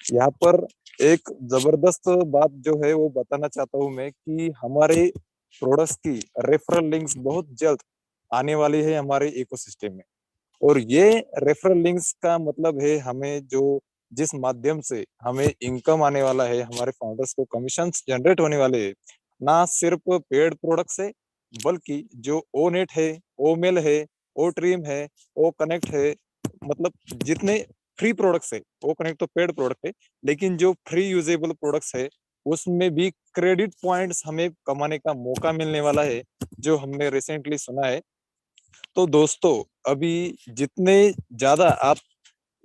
यहाँ पर एक जबरदस्त बात जो है वो बताना चाहता हूँ मैं कि हमारे प्रोडक्ट्स की रेफरल लिंक्स बहुत जल्द आने वाली है हमारे इकोसिस्टम में। और ये रेफरल लिंक्स का मतलब है हमें जो जिस माध्यम से हमें इनकम आने वाला है, हमारे फाउंडर्स को कमीशन जनरेट होने वाले हैं, ना सिर्फ पेड प्रोडक्ट से बल्कि जो ओ नेट है, ओ मेल है, ओ ट्रीम है, ओ कनेक्ट है, मतलब जितने फ्री प्रोडक्ट्स है, ओ कनेक्ट तो पेड प्रोडक्ट है, लेकिन जो फ्री यूजेबल प्रोडक्ट्स है उसमें भी क्रेडिट पॉइंट्स हमें कमाने का मौका मिलने वाला है, जो हमने रिसेंटली सुना है। तो दोस्तों, अभी जितने ज्यादा आप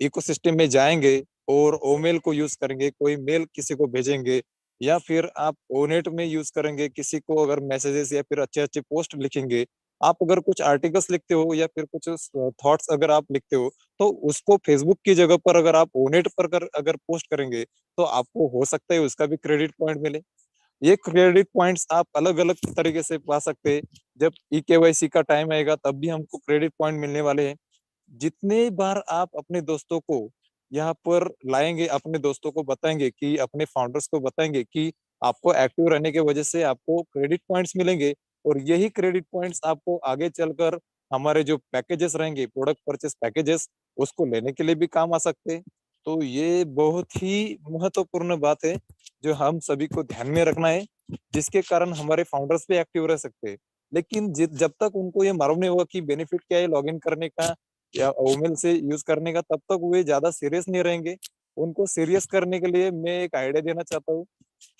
इकोसिस्टम में जाएंगे और ओमेल को यूज करेंगे, कोई मेल किसी को भेजेंगे, या फिर आप ओनेट में यूज करेंगे, किसी को अगर मैसेजेस या फिर अच्छे अच्छे पोस्ट लिखेंगे, आप अगर कुछ आर्टिकल्स लिखते हो या फिर कुछ थॉट्स अगर आप लिखते हो, तो उसको फेसबुक की जगह पर अगर आप ओनेट पर अगर पोस्ट करेंगे, तो आपको हो सकता है उसका भी क्रेडिट पॉइंट मिले। ये क्रेडिट पॉइंट्स आप अलग अलग तरीके से पा सकते हैं। जब ई केवाईसी का टाइम आएगा तब भी हमको क्रेडिट पॉइंट मिलने वाले हैं। जितने बार आप अपने दोस्तों को यहाँ पर लाएंगे, अपने दोस्तों को बताएंगे कि अपने फाउंडर्स को बताएंगे कि आपको एक्टिव रहने की वजह से आपको क्रेडिट पॉइंट्स मिलेंगे, और यही क्रेडिट पॉइंट्स आपको आगे चलकर हमारे जो पैकेजेस रहेंगे, प्रोडक्ट परचेस पैकेजेस, उसको लेने के लिए भी काम आ सकते हैं। तो ये बहुत ही महत्वपूर्ण बात है जो हम सभी को ध्यान में रखना है, जिसके कारण हमारे फाउंडर्स भी एक्टिव रह सकते हैं। लेकिन जब तक उनको ये मालूम नहीं होगा कि बेनिफिट क्या है लॉगिन करने का या ओमेल से यूज करने का, तब तक वे ज्यादा सीरियस नहीं रहेंगे। उनको सीरियस करने के लिए मैं एक आइडिया देना चाहता हूँ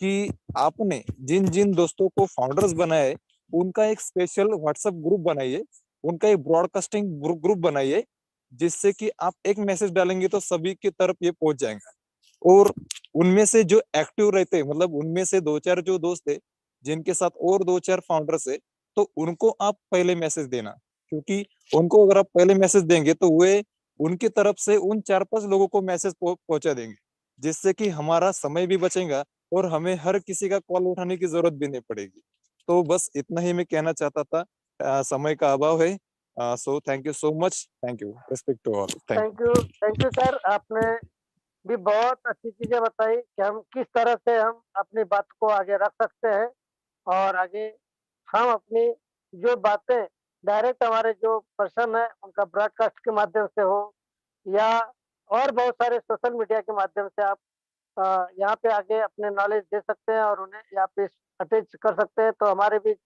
कि आपने जिन जिन दोस्तों को फाउंडर्स बनाए, उनका एक स्पेशल व्हाट्सएप ग्रुप बनाइए, उनका एक ब्रॉडकास्टिंग ग्रुप बनाइए, जिससे कि आप एक मैसेज डालेंगे तो सभी की तरफ ये पहुंच जाएगा। और उनमें से जो एक्टिव रहते, मतलब उनमें से दो चार जो दोस्त है जिनके साथ और दो चार फाउंडर्स है, तो उनको आप पहले मैसेज देना, क्योंकि उनको अगर आप पहले मैसेज देंगे तो वे उनकी तरफ से उन चार पांच लोगों को मैसेज पहुंचा देंगे, जिससे कि हमारा समय भी बचेगा और हमें हर किसी का कॉल उठाने की जरूरत भी नहीं पड़ेगी। तो बस इतना ही मैं कहना चाहता था। समय का अभाव है। So thank you so much, thank you, respect to all, thank you. Thank you sir, आपने भी बहुत अच्छी चीजें बताई कि हम किस तरह से हम अपनी बात को आगे रख सकते हैं, और आगे हम अपनी जो बातें डायरेक्ट हमारे जो पर्सन है उनका ब्रॉडकास्ट के माध्यम से हो, या और बहुत सारे सोशल मीडिया के माध्यम से आप यहाँ पे आगे अपने नॉलेज दे सकते हैं और उन्हें यहाँ पे अटैच कर सकते हैं। तो हमारे बीच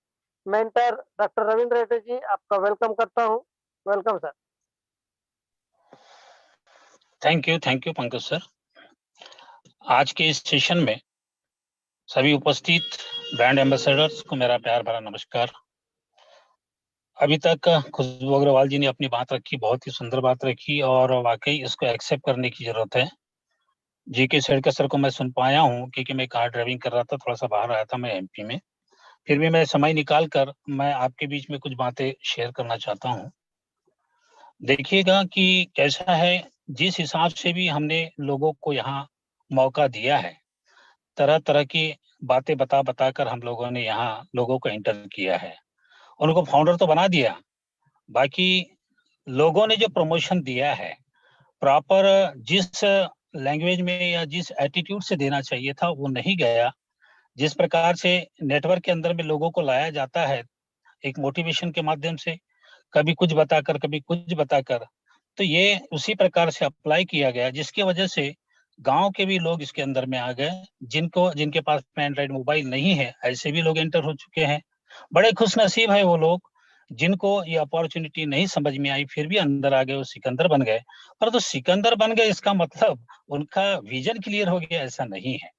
मेंटर डॉक्टर रविंद्र रेड्डी जी, आपका वेलकम करता हूँ। Welcome sir. Thank you Pankaj sir. आज के इस सेशन में सभी उपस्थित ब्रांड एम्बेसडर्स को मेरा प्यार भरा नमस्कार। अभी तक खुशबू अग्रवाल जी ने अपनी बात रखी, बहुत ही सुंदर बात रखी, और वाकई इसको एक्सेप्ट करने की जरूरत है। जीके शेरकर सर को मैं सुन पाया हूँ क्योंकि मैं कार ड्राइविंग कर रहा था, थोड़ा सा बाहर आया था मैं एमपी में। फिर भी मैं समय निकाल कर मैं आपके बीच में कुछ बातें शेयर करना चाहता हूँ। देखिएगा कि कैसा है, जिस हिसाब से भी हमने लोगों को यहाँ मौका दिया है, तरह तरह की बातें बता बता कर हम लोगों ने यहाँ लोगों को एंटर किया है। उनको फाउंडर तो बना दिया, बाकी लोगों ने जो प्रमोशन दिया है प्रॉपर जिस लैंग्वेज में या जिस एटीट्यूड से देना चाहिए था वो नहीं गया। जिस प्रकार से नेटवर्क के अंदर में लोगों को लाया जाता है एक मोटिवेशन के माध्यम से, कभी कुछ बताकर कभी कुछ बताकर, तो ये उसी प्रकार से अप्लाई किया गया, जिसकी वजह से गांव के भी लोग इसके अंदर में आ गए। जिनके पास एंड्रॉइड मोबाइल नहीं है, ऐसे भी लोग एंटर हो चुके हैं। बड़े खुश नसीब है वो लोग जिनको ये अपॉर्चुनिटी नहीं समझ में आई, फिर भी अंदर आ गए, वो सिकंदर बन गए। पर तो सिकंदर बन गए इसका मतलब उनका विजन क्लियर हो गया, ऐसा नहीं है।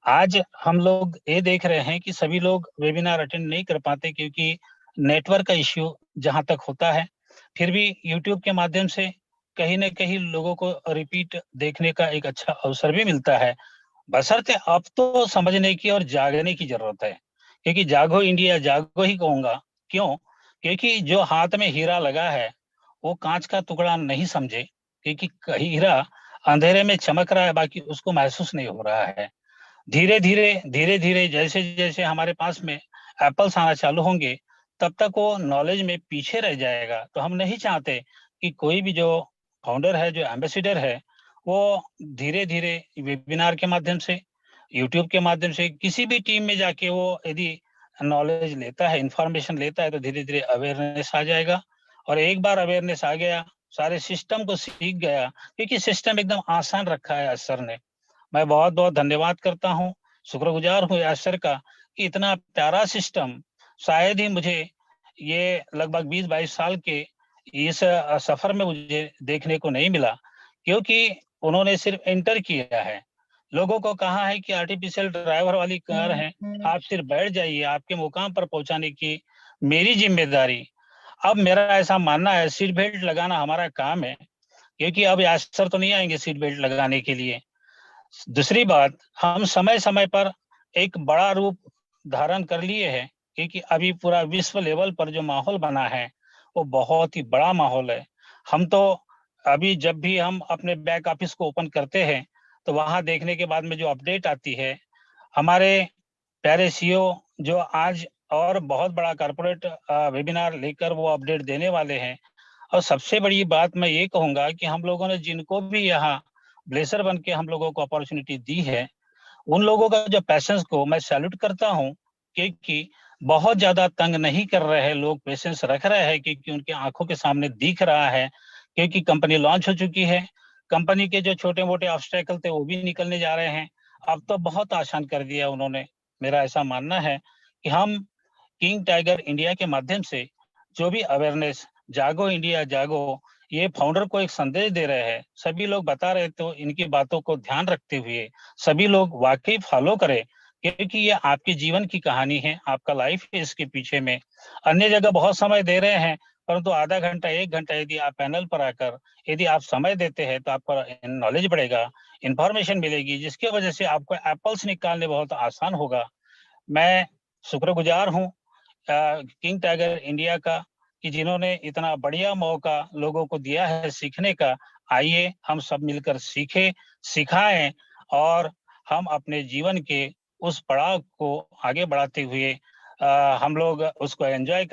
आज हम लोग ये देख रहे हैं कि सभी लोग वेबिनार अटेंड नहीं कर पाते क्योंकि नेटवर्क का इश्यू जहां तक होता है। फिर भी यूट्यूब के माध्यम से कहीं ना कहीं लोगों को रिपीट देखने का एक अच्छा अवसर भी मिलता है, बशर्ते अब तो समझने की और जागने की जरूरत है। क्योंकि जागो इंडिया, जागो ही कहूंगा। क्यों? क्योंकि जो हाथ में हीरा लगा है वो कांच का टुकड़ा नहीं समझे, क्योंकि हीरा अंधेरे में चमक रहा है, बाकी उसको महसूस नहीं हो रहा है। धीरे धीरे जैसे जैसे हमारे पास में एप्पल्स आना चालू होंगे, तब तक वो नॉलेज में पीछे रह जाएगा। तो हम नहीं चाहते कि कोई भी जो फाउंडर है, जो एम्बेसडर है, वो धीरे धीरे वेबिनार के माध्यम से, यूट्यूब के माध्यम से, किसी भी टीम में जाके वो यदि नॉलेज लेता है, इंफॉर्मेशन लेता है, तो धीरे धीरे अवेयरनेस आ जाएगा। और एक बार अवेयरनेस आ गया, सारे सिस्टम को सीख गया, क्योंकि सिस्टम एकदम आसान रखा है सर ने। मैं बहुत बहुत धन्यवाद करता हूँ, शुक्रगुजार हूँ यार सर का कि इतना प्यारा सिस्टम शायद ही मुझे ये लगभग 20-22 साल के इस सफर में मुझे देखने को नहीं मिला, क्योंकि उन्होंने सिर्फ एंटर किया है। लोगों को कहा है कि आर्टिफिशियल ड्राइवर वाली कार है, आप सिर्फ बैठ जाइए, आपके मुकाम पर पहुंचाने की मेरी जिम्मेदारी। अब मेरा ऐसा मानना है, सीट बेल्ट लगाना हमारा काम है, क्योंकि अब यासर तो नहीं आएंगे सीट बेल्ट लगाने के लिए। दूसरी बात, हम समय समय पर एक बड़ा रूप धारण कर लिए हैं, क्योंकि अभी पूरा विश्व लेवल पर जो माहौल बना है वो बहुत ही बड़ा माहौल है। हम तो अभी जब भी हम अपने बैक ऑफिस को ओपन करते हैं तो वहां देखने के बाद में जो अपडेट आती है, हमारे प्यारे सीईओ जो आज और बहुत बड़ा कॉर्पोरेट वेबिनार लेकर वो अपडेट देने वाले हैं। और सबसे बड़ी बात मैं ये कहूंगा कि हम लोगों ने जिनको भी यहाँ ब्लेसर बन के हम लोगों को अपॉर्चुनिटी दी है, उन लोगों का जो पैशंस को मैं सैल्यूट करता हूँ, क्योंकि बहुत ज्यादा तंग नहीं कर रहे हैं लोग, पेशेंस रख रहे हैं, क्योंकि उनकी आंखों के सामने दिख रहा है, क्योंकि कंपनी लॉन्च हो चुकी है। कंपनी के जो छोटे मोटे ऑब्स्टेकल थे वो भी निकलने जा रहे हैं। अब तो बहुत आसान कर दिया उन्होंने। मेरा ऐसा मानना है कि हम किंग टाइगर इंडिया के माध्यम से जो भी अवेयरनेस, जागो इंडिया जागो, ये फाउंडर को एक संदेश दे रहे हैं, सभी लोग बता रहे, तो इनकी बातों को ध्यान रखते हुए सभी लोग वाकई फॉलो करें, क्योंकि ये आपके जीवन की कहानी है, आपका लाइफ है इसके पीछे में। अन्य जगह बहुत समय दे रहे हैं, परंतु आधा घंटा 1 घंटा यदि आप पैनल पर आकर यदि आप समय देते हैं तो आपका नॉलेज बढ़ेगा, इंफॉर्मेशन मिलेगी, जिसकी वजह से आपको एप्पल्स निकालने बहुत आसान होगा। मैं शुक्रगुजार हूँ किंग टाइगर इंडिया का कि जिन्होंने इतना बढ़िया मौका लोगों को दिया है सीखने का। आइए हम सब मिलकर सीखें, सिखाएं, और हम अपने जीवन के उस पड़ाव को आगे बढ़ाते हुए हम लोग उसको एंजॉय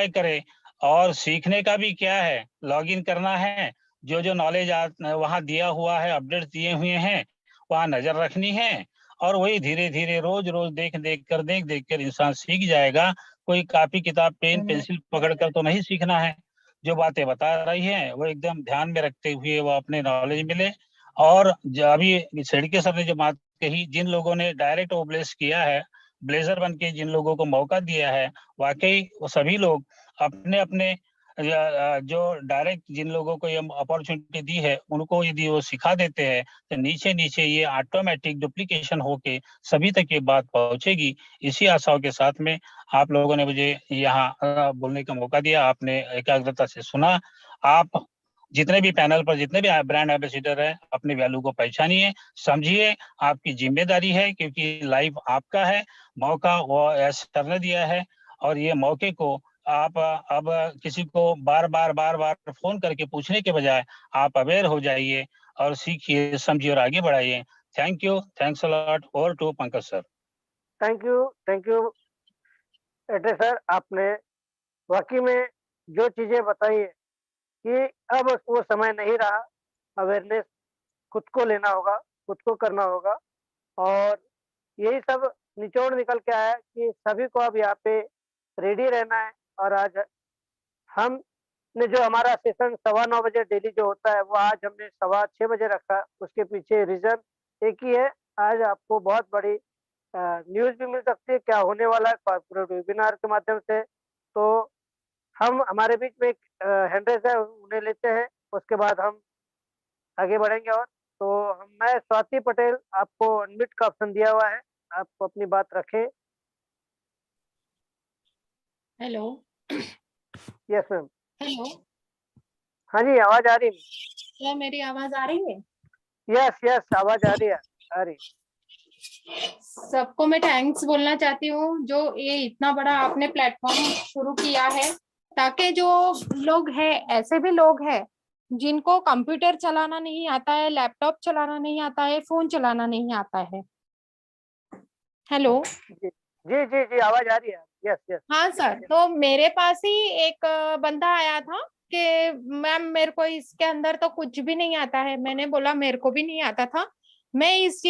करें। और सीखने का भी क्या है, लॉगिन करना है, जो जो नॉलेज वहाँ दिया हुआ है, अपडेट्स दिए हुए हैं, वहाँ नजर रखनी है, और वही धीरे धीरे रोज रोज देख देख कर इंसान सीख जाएगा। कोई कॉपी किताब पेन पेंसिल पकड़ कर तो नहीं सीखना है। जो बातें बता रही है वो एकदम ध्यान में रखते हुए वो अपने नॉलेज मिले। और अभी सेडके सर ने जो बात कही, जिन लोगों ने डायरेक्ट वो ब्लेस किया है, ब्लेजर बन के जिन लोगों को मौका दिया है, वाकई वो सभी लोग अपने अपने जो डायरेक्ट जिन लोगों को ये अपॉर्चुनिटी दी है उनको यदि वो सिखा देते हैं तो नीचे नीचे ये ऑटोमेटिक डुप्लीकेशन होके सभी तक ये बात पहुंचेगी। इसी आशाओं के साथ में आप लोगों ने मुझे यहाँ बोलने का मौका दिया, आपने एकाग्रता से सुना। आप जितने भी पैनल पर जितने भी ब्रांड एम्बेसडर है, अपने वैल्यू को पहचानिए, समझिए, आपकी जिम्मेदारी है, क्योंकि लाइफ आपका है, मौका वो सर ने दिया है। और ये मौके को आप अब किसी को बार बार फोन करके पूछने के बजाय आप अवेयर हो जाइए और सीखिए, समझिए और आगे बढ़ाइए। Thank you, thanks a lot. Over to Pankaj sir. Thank you एटे सर, आपने वाकई में जो चीजें बताई है कि अब वो समय नहीं रहा, अवेयरनेस खुद को लेना होगा, खुद को करना होगा। और यही सब निचोड़ निकल के आया कि सभी को अब यहाँ पे रेडी रहना है। और आज हमने जो हमारा सेशन 9:15 बजे डेली जो होता है, वो आज हमने 6:15 बजे रखा। उसके पीछे रीजन एक ही है, आज आपको बहुत बड़ी न्यूज़ भी मिल सकती है क्या होने वाला है कॉर्पोरेट वेबिनार के माध्यम से। तो हम हमारे बीच में एक हैंड रेज़ है, उन्हें लेते हैं, उसके बाद हम आगे बढ़ेंगे। और तो मैं स्वाति पटेल, आपको अनम्यूट का ऑप्शन दिया हुआ है, आप अपनी बात रखें। हेलो। Yes ma'am. हेलो। हाँ जी, आवाज आ रही है। क्या मेरी आवाज आ रही है? यस आवाज आ रही है, आ रही। सबको मैं थैंक्स बोलना चाहती हूँ जो ये इतना बड़ा आपने प्लेटफॉर्म शुरू किया है, ताकि जो लोग हैं, ऐसे भी लोग हैं जिनको कंप्यूटर चलाना नहीं आता है, लैपटॉप चलाना नहीं आता है, फोन चलाना नहीं आता है। हेलो। जी आवाज आ रही है। यस। हाँ सर, तो मेरे पास ही एक बंदा आया था कि मैम मेरे को इसके अंदर तो कुछ भी नहीं आता है। मैंने बोला मेरे को भी नहीं आता था, मैं इस